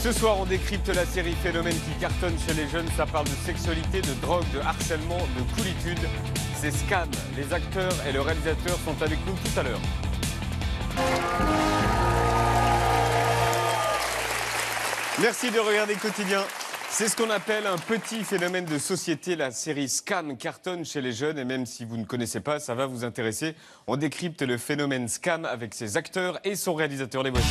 Ce soir, on décrypte la série Phénomène qui cartonne chez les jeunes. Ça parle de sexualité, de drogue, de harcèlement, de coolitude. C'est Scam. Les acteurs et le réalisateur sont avec nous tout à l'heure. Merci de regarder Quotidien. C'est ce qu'on appelle un petit phénomène de société. La série Scam cartonne chez les jeunes et même si vous ne connaissez pas, ça va vous intéresser. On décrypte le phénomène Scam avec ses acteurs et son réalisateur. Les voici.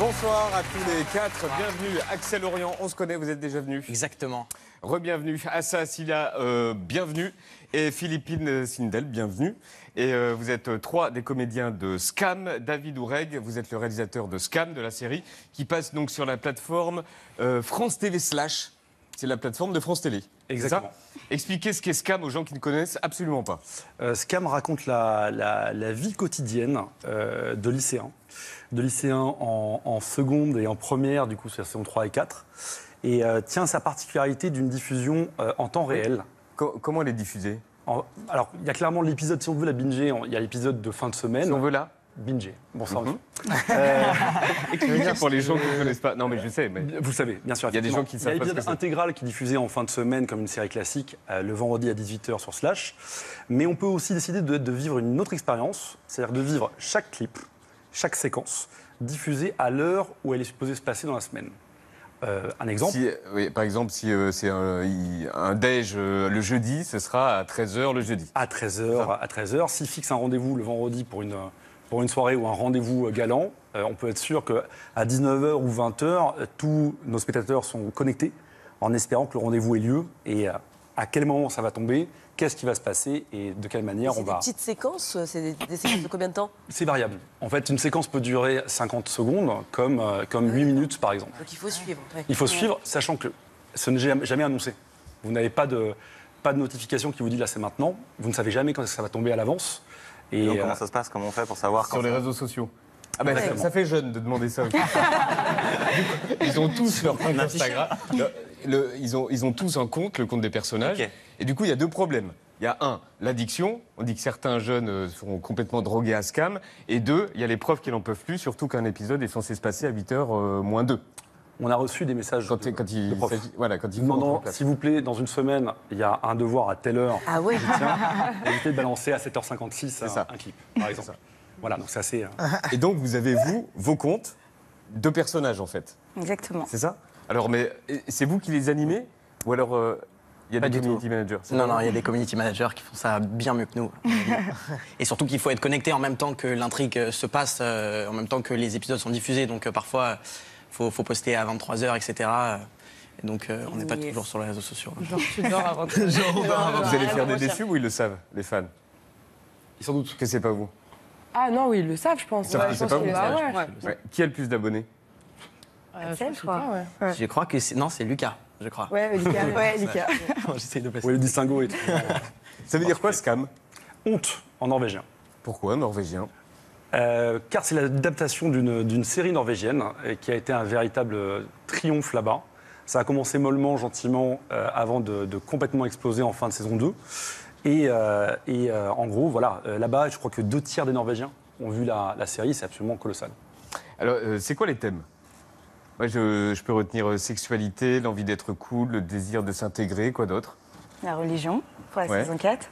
Bonsoir à tous les quatre, bienvenue. Axel Orient, on se connaît, vous êtes déjà venu. Exactement. Re-bienvenue. Assa Silla, bienvenue. Et Philippine Sindel, bienvenue. Et vous êtes trois des comédiens de Scam. David Oureg, vous êtes le réalisateur de Scam, de la série, qui passe donc sur la plateforme France TV Slash. C'est la plateforme de France Télé. Exactement. Expliquez ce qu'est Scam aux gens qui ne connaissent absolument pas. Scam raconte la vie quotidienne de lycéens. De lycéens en seconde et en première, du coup, c'est la saison 3 et 4. Et tient sa particularité d'une diffusion en temps réel. Comment elle est diffusée ? Alors, il y a clairement l'épisode, si on veut la binger, il y a l'épisode de fin de semaine. Si on veut là binger. Bonsoir. Expliquez pour les gens qui ne connaissent pas. Non, mais je sais. Mais... Vous le savez, bien sûr. Il y a des gens qui ne savent pas. Il y a l'épisode intégral qui est diffusé en fin de semaine comme une série classique, le vendredi à 18h sur Slash. Mais on peut aussi décider de vivre une autre expérience, c'est-à-dire de vivre chaque clip, chaque séquence, diffusée à l'heure où elle est supposée se passer dans la semaine. Un exemple oui, par exemple, si c'est un déj le jeudi, ce sera à 13h le jeudi. À 13h. S'il fixe un rendez-vous le vendredi pour une soirée ou un rendez-vous galant, on peut être sûr qu'à 19h ou 20h, tous nos spectateurs sont connectés en espérant que le rendez-vous ait lieu et à quel moment ça va tomber, qu'est-ce qui va se passer et de quelle manière on va... C'est des petites séquences, c'est des séquences de combien de temps? C'est variable. En fait, une séquence peut durer 50 secondes, comme 8 minutes par exemple. Donc il faut suivre. Ouais. Il faut suivre, sachant que ce n'est jamais annoncé. Vous n'avez pas de notification qui vous dit là c'est maintenant. Vous ne savez jamais quand ça va tomber à l'avance. Et donc, comment ça se passe? Comment on fait pour savoir sur les réseaux sociaux? Ah ben, Ouais. ça fait jeune de demander ça. Ils ont tous leur compte Instagram. Ils ont tous un compte, le compte des personnages. Okay. Et du coup, il y a deux problèmes. Il y a un, l'addiction. On dit que certains jeunes sont complètement drogués à Scam. Et deux, il y a les preuves qu'ils n'en peuvent plus, surtout qu'un épisode est censé se passer à 8h moins 2. On a reçu des messages quand il profs. Voilà, quand il demandant, s'il vous plaît, dans une semaine, il y a un devoir à telle heure. Ah ouais. Tiens, évitez de balancer à 7h56 un clip, par exemple. Voilà, donc c'est assez... Et donc, vous avez, vous, vos comptes de personnages, en fait. Exactement. C'est ça? Alors, mais c'est vous qui les animez? Ou alors, il y a des community managers? Non, il y a des community managers qui font ça bien mieux que nous. Et surtout qu'il faut être connecté en même temps que l'intrigue se passe, en même temps que les épisodes sont diffusés. Donc, parfois, faut poster à 23h, etc. Et donc, on n'est pas toujours sur les réseaux sociaux. Genre, tu dors avant que... Vous allez faire des déçus ou ils le savent, les fans? Ils s'en doutent que c'est pas vous. Ah non, oui, ils le savent, je pense. C'est pas vous. Ouais. Qui a le plus d'abonnés? Je crois. Je crois que c'est... Non, c'est Lucas, je crois. Ouais, Lucas. Ouais, Lucas. J'essaye de passer. Oui, le distinguo est... Ça veut dire quoi, Scam? Honte, en norvégien. Pourquoi norvégien? Car c'est l'adaptation d'une série norvégienne qui a été un véritable triomphe là-bas. Ça a commencé mollement, gentiment, avant de complètement exploser en fin de saison 2. Et en gros, voilà, là-bas, je crois que 2/3 des Norvégiens ont vu la série, c'est absolument colossal. Alors, c'est quoi les thèmes? Moi, je peux retenir sexualité, l'envie d'être cool, le désir de s'intégrer, quoi d'autre? La religion, pour la saison 4.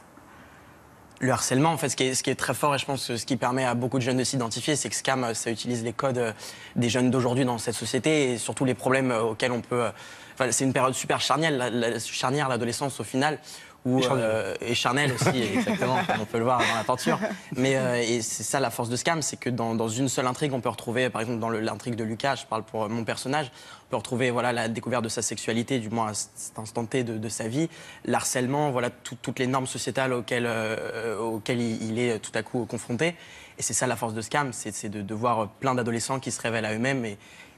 Le harcèlement, en fait, ce qui est très fort, et je pense que ce qui permet à beaucoup de jeunes de s'identifier, c'est que Scam, ça utilise les codes des jeunes d'aujourd'hui dans cette société et surtout les problèmes auxquels on peut... Enfin, c'est une période super charnière, l'adolescence au final. Et charnel aussi, exactement, comme on peut le voir dans la peinture. Mais et c'est ça la force de Scam, c'est que dans une seule intrigue, on peut retrouver, par exemple dans l'intrigue de Lucas, je parle pour mon personnage, on peut retrouver voilà, la découverte de sa sexualité, du moins à cet instant T de sa vie, l'harcèlement, voilà, toutes les normes sociétales auxquelles il est tout à coup confronté. Et c'est ça la force de Scam, c'est de voir plein d'adolescents qui se révèlent à eux-mêmes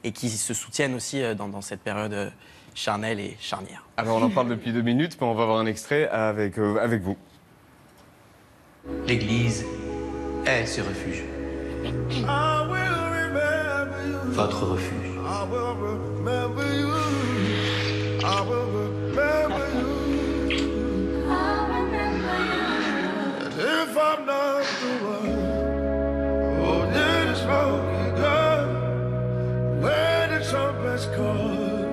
et qui se soutiennent aussi dans cette période charnelle et charnière. Alors on en parle depuis 2 minutes, mais on va voir un extrait avec vous. L'Église est ce refuge. votre refuge. I will remember you. I will remember you. And if I'm not the one, oh, then it's smoking gun. When the trumpet's called,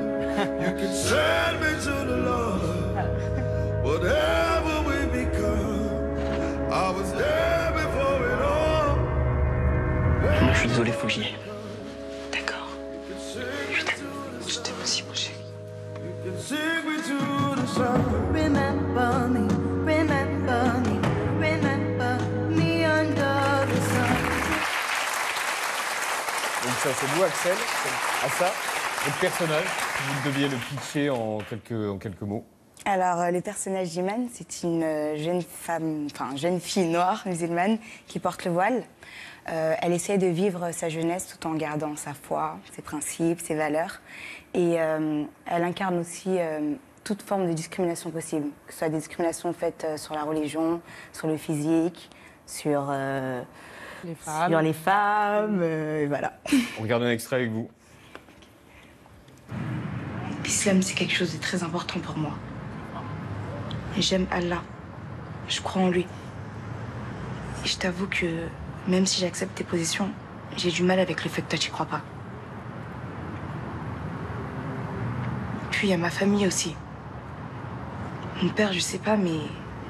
you can send me to the Lord. Whatever we become, I was there before it all. Moi, je suis désolé, faut que j'y aille. D'accord. Je t'aime aussi, mon chéri. Sing me to the sun. Remember me, remember me, remember me under the sun. Donc ça, c'est vous, Axel, à ça. Votre personnage, si vous deviez le pitcher en quelques mots. Alors, le personnage d'Iman, c'est une jeune fille noire musulmane qui porte le voile. Elle essaie de vivre sa jeunesse tout en gardant sa foi, ses principes, ses valeurs. Et elle incarne aussi toute forme de discrimination possible, que ce soit des discriminations faites sur la religion, sur le physique, sur les femmes, et voilà. On regarde un extrait avec vous. L'islam, c'est quelque chose de très important pour moi. Et j'aime Allah. Je crois en lui. Et je t'avoue que même si j'accepte tes positions, j'ai du mal avec le fait que toi, tu crois pas. Puis il y a ma famille aussi. Mon père, je sais pas, mais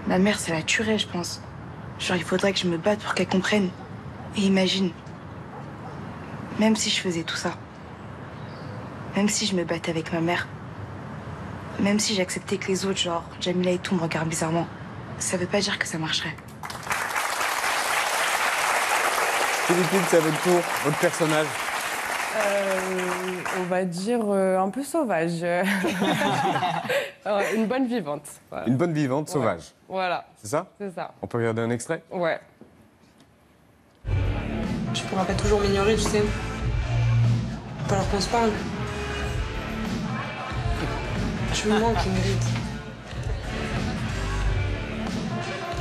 ma mère, ça la tuerait, je pense. Genre, il faudrait que je me batte pour qu'elle comprenne. Et imagine, même si je faisais tout ça, même si je me battais avec ma mère, même si j'acceptais que les autres, genre Jamila et tout, me regardent bizarrement, ça veut pas dire que ça marcherait. Philippine, c'est à votre tour, votre personnage. On va dire un peu sauvage. Une bonne vivante. Voilà. Une bonne vivante, Ouais. sauvage. Voilà, C'est ça? c'est ça. On peut regarder un extrait? Ouais. Tu pourras pas toujours m'ignorer, tu sais. Faut pas alors qu'on se parle. Tu me manques, Ingrid.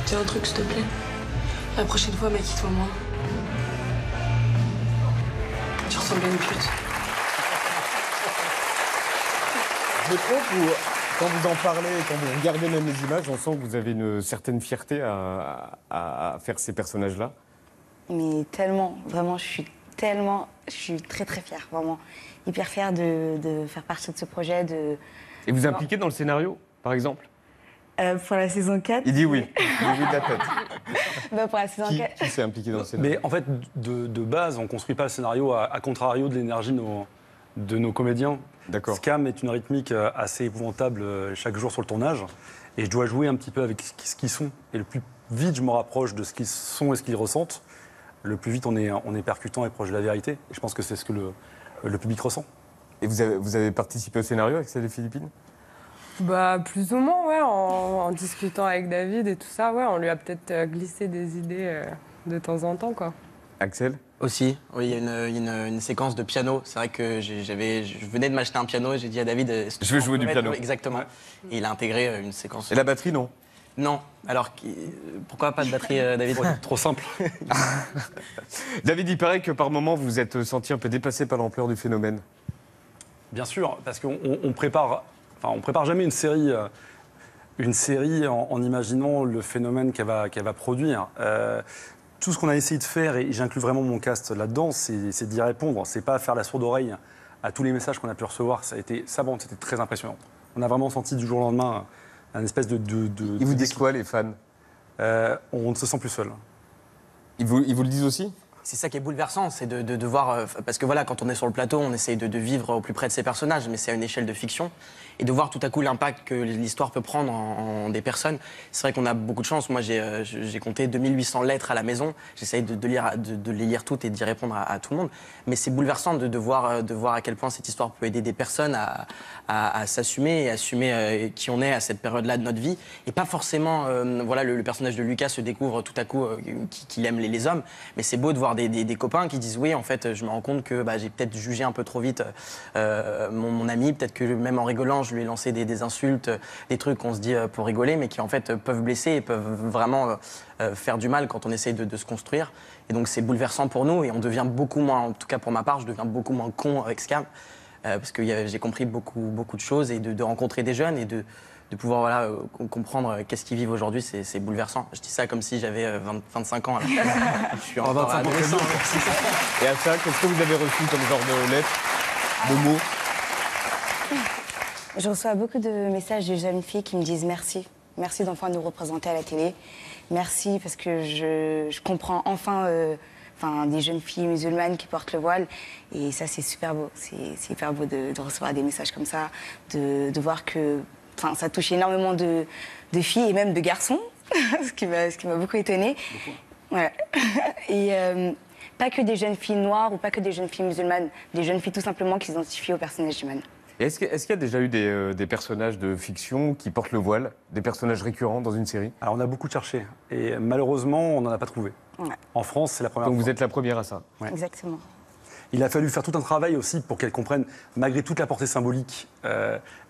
Tiens un truc, s'il te plaît. La prochaine fois, maquille-toi moins. Tu ressembles à une pute. Je me trompe ou quand vous en parlez, quand vous regardez même les images, on sent que vous avez une certaine fierté à faire ces personnages-là? Mais tellement, vraiment, je suis très très fière, vraiment. Hyper fière de faire partie de ce projet. Et vous impliquez dans le scénario, par exemple? Pour la saison 4. Il dit oui. Il dit oui de la tête. Bah, pour la saison 4. Qui s'est impliqué dans le scénario? Mais en fait, de base, on ne construit pas le scénario à contrario de l'énergie de nos comédiens. D'accord. Scam est une rythmique assez épouvantable chaque jour sur le tournage. Et je dois jouer un petit peu avec ce qu'ils sont. Et le plus vite je me rapproche de ce qu'ils sont et ce qu'ils ressentent, le plus vite on est percutant et proche de la vérité. Et je pense que c'est ce que le public ressent. Et vous avez participé au scénario avec celle des Philippines? Bah, plus ou moins, ouais, en discutant avec David et tout ça, ouais, on lui a peut-être glissé des idées de temps en temps, quoi. Axel? Aussi, oui, il y a une séquence de piano. C'est vrai que je venais de m'acheter un piano et j'ai dit à David... Je veux jouer du piano. Exactement. Ouais. Et il a intégré une séquence. Et la batterie, non? Non. Alors, pourquoi pas de batterie, David? Trop simple. David, il paraît que par moment, vous vous êtes senti un peu dépassé par l'ampleur du phénomène. Bien sûr, parce qu'on prépare jamais une série en imaginant le phénomène qu'elle va produire. Tout ce qu'on a essayé de faire, et j'inclus vraiment mon cast là-dedans, c'est d'y répondre. C'est pas faire la sourde oreille à tous les messages qu'on a pu recevoir. C'était très impressionnant. On a vraiment senti du jour au lendemain un espèce de... Ils vous disent quoi, les fans? On ne se sent plus seul. Ils vous le disent aussi? C'est ça qui est bouleversant, c'est de voir... parce que voilà, quand on est sur le plateau, on essaye de vivre au plus près de ces personnages, mais c'est à une échelle de fiction. Et de voir tout à coup l'impact que l'histoire peut prendre en des personnes. C'est vrai qu'on a beaucoup de chance. Moi, j'ai compté 2800 lettres à la maison. J'essaye de les lire toutes et d'y répondre à tout le monde. Mais c'est bouleversant de voir à quel point cette histoire peut aider des personnes à s'assumer et assumer qui on est à cette période-là de notre vie. Et pas forcément... voilà, le personnage de Lucas se découvre tout à coup qu'il aime les hommes. Mais c'est beau de voir avoir des copains qui disent oui, en fait, je me rends compte que j'ai peut-être jugé un peu trop vite mon ami, peut-être que même en rigolant, je lui ai lancé des insultes, des trucs qu'on se dit pour rigoler, mais qui en fait peuvent blesser et peuvent vraiment faire du mal quand on essaye de se construire. Et donc c'est bouleversant pour nous et on devient beaucoup moins, en tout cas pour ma part, je deviens beaucoup moins con avec Scam, parce que j'ai compris beaucoup de choses et de rencontrer des jeunes et de pouvoir comprendre qu'est-ce qu'ils vivent aujourd'hui, c'est bouleversant. Je dis ça comme si j'avais 25 ans. Je suis encore adolescent. Et à ça, qu'est-ce que vous avez reçu comme genre de lettres, de mots? Je reçois beaucoup de messages de jeunes filles qui me disent merci. Merci d'enfin nous représenter à la télé. Merci parce que je comprends enfin des jeunes filles musulmanes qui portent le voile. Et ça, c'est super beau. C'est hyper beau de recevoir des messages comme ça, de voir que ça touche énormément de filles et même de garçons, ce qui m'a beaucoup étonnée. Ouais. Et pas que des jeunes filles noires ou pas que des jeunes filles musulmanes, des jeunes filles tout simplement qui s'identifient au personnage d'Iman. Est-ce qu'il y a déjà eu des personnages de fiction qui portent le voile, des personnages récurrents dans une série? Alors on a beaucoup cherché et malheureusement on n'en a pas trouvé. Ouais. En France, c'est la première fois. Donc vous êtes la première à ça? Ouais. Exactement. Il a fallu faire tout un travail aussi pour qu'elle comprenne, malgré toute la portée symbolique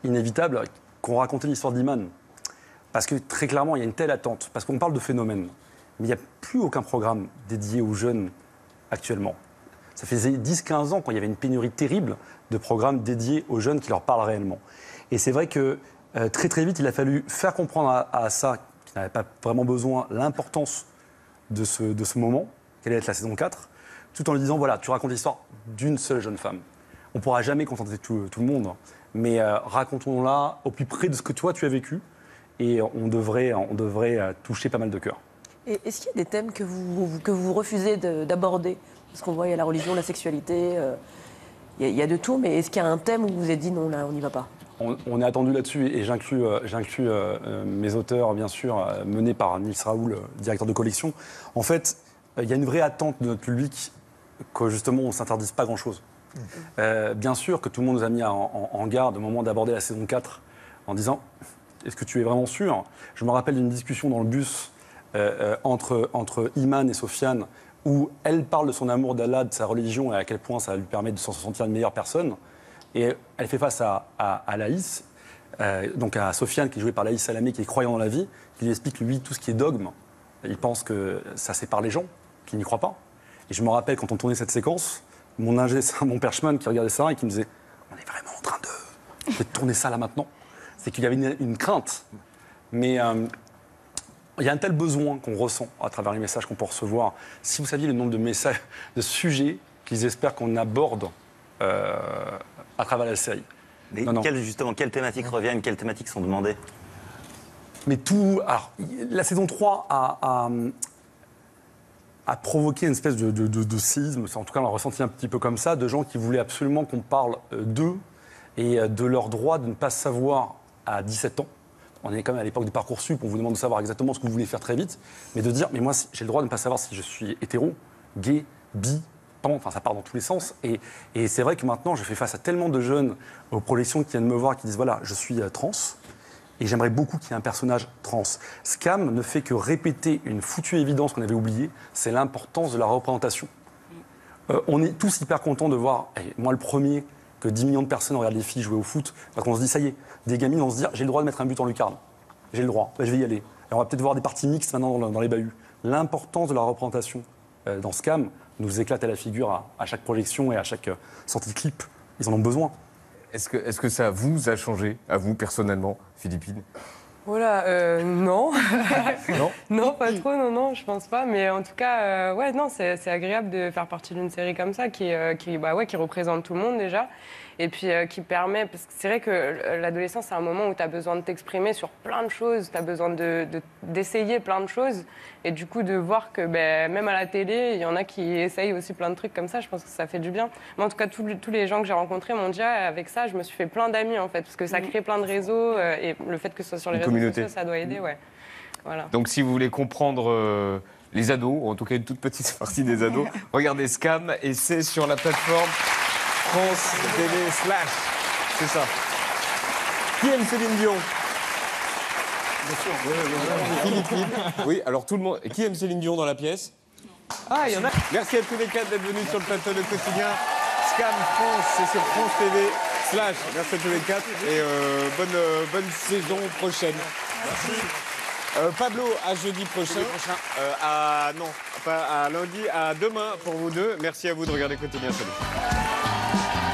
inévitable, qu'on racontait l'histoire d'Iman. Parce que très clairement, il y a une telle attente. Parce qu'on parle de phénomène. Mais il n'y a plus aucun programme dédié aux jeunes actuellement. Ça faisait 10-15 ans quand il y avait une pénurie terrible de programmes dédiés aux jeunes qui leur parlent réellement. Et c'est vrai que très vite, il a fallu faire comprendre à ça, qui n'avait pas vraiment besoin, l'importance de ce moment, quelle allait être la saison 4, tout en lui disant, voilà, tu racontes l'histoire d'une seule jeune femme. On ne pourra jamais contenter tout le monde, mais racontons-la au plus près de ce que toi tu as vécu, et on devrait toucher pas mal de cœurs. Et est-ce qu'il y a des thèmes que vous refusez d'aborder? Parce qu'on voit, il y a la religion, la sexualité, il y a de tout, mais est-ce qu'il y a un thème où vous vous êtes dit non, là, on n'y va pas? On est attendu là-dessus, et j'inclus mes auteurs, bien sûr, menés par Nils Raoul, directeur de collection. En fait, il y a une vraie attente de notre public que justement on ne s'interdise pas grand-chose. Bien sûr que tout le monde nous a mis en garde au moment d'aborder la saison 4 en disant « Est-ce que tu es vraiment sûr ?» Je me rappelle d'une discussion dans le bus entre Iman et Sofiane où elle parle de son amour d'Allah, de sa religion et à quel point ça lui permet de se sentir une meilleure personne. Et elle fait face à Laïs, donc à Sofiane qui est joué par Laïs Salamé, qui est croyant dans la vie, qui lui explique lui tout ce qui est dogme. Il pense que ça sépare les gens, qui n'y croient pas. Et je me rappelle quand on tournait cette séquence, mon perchman qui regardait ça et qui me disait « On est vraiment en train de tourner ça là maintenant ?» C'est qu'il y avait une crainte. Mais il y a un tel besoin qu'on ressent à travers les messages qu'on peut recevoir. Si vous saviez le nombre de messages, de sujets qu'ils espèrent qu'on aborde à travers la série. Mais justement, quelles thématiques reviennent, quelles thématiques sont demandées? Mais tout... Alors, la saison 3 a provoqué une espèce de séisme, en tout cas on l'a ressenti un petit peu comme ça, de gens qui voulaient absolument qu'on parle d'eux et de leur droit de ne pas savoir à 17 ans. On est quand même à l'époque de Parcoursup, on vous demande de savoir exactement ce que vous voulez faire très vite, mais de dire, mais moi j'ai le droit de ne pas savoir si je suis hétéro, gay, bi, pan, enfin ça part dans tous les sens. Et c'est vrai que maintenant je fais face à tellement de jeunes aux projections qui viennent me voir, qui disent, voilà, je suis trans, et j'aimerais beaucoup qu'il y ait un personnage trans. Scam ne fait que répéter une foutue évidence qu'on avait oubliée, c'est l'importance de la représentation. On est tous hyper contents de voir, moi le premier, que 10 millions de personnes regardent les filles jouer au foot, parce qu'on se dit, ça y est, des gamines vont se dire, j'ai le droit de mettre un but en lucarne. J'ai le droit, je vais y aller. Et on va peut-être voir des parties mixtes maintenant dans les bahuts. L'importance de la représentation dans Scam nous éclate à la figure à chaque projection et à chaque sortie de clip. Ils en ont besoin. Est-ce que ça vous a changé, à vous personnellement, Philippine? Voilà, non. Non. Non, pas trop, non, je pense pas. Mais en tout cas, ouais, non, c'est agréable de faire partie d'une série comme ça qui représente tout le monde déjà. Et puis qui permet, parce que c'est vrai que l'adolescence, c'est un moment où tu as besoin de t'exprimer sur plein de choses, tu as besoin d'essayer plein de choses. Et du coup, de voir que même à la télé, il y en a qui essayent aussi plein de trucs comme ça, je pense que ça fait du bien. Moi, en tout cas, tous les gens que j'ai rencontrés m'ont dit, avec ça, je me suis fait plein d'amis, en fait, parce que ça crée plein de réseaux. Et le fait que ce soit sur les réseaux sociaux, ça doit aider, ouais. Voilà. Donc, si vous voulez comprendre les ados, ou en tout cas une toute petite partie des ados, regardez Scam, et c'est sur la plateforme France TV /. C'est ça. Qui aime Céline Dion? Bien sûr. Philippine. Oui, alors tout le monde. Qui aime Céline Dion dans la pièce? Ah, il y en a. Merci à tous les quatre d'être venus sur le plateau de Quotidien. Scam France, c'est sur France TV. Merci à tous les quatre et bonne saison prochaine. Merci. Pablo, à jeudi prochain. Non, pas à lundi, à demain pour vous deux. Merci à vous de regarder Quotidien. Salut.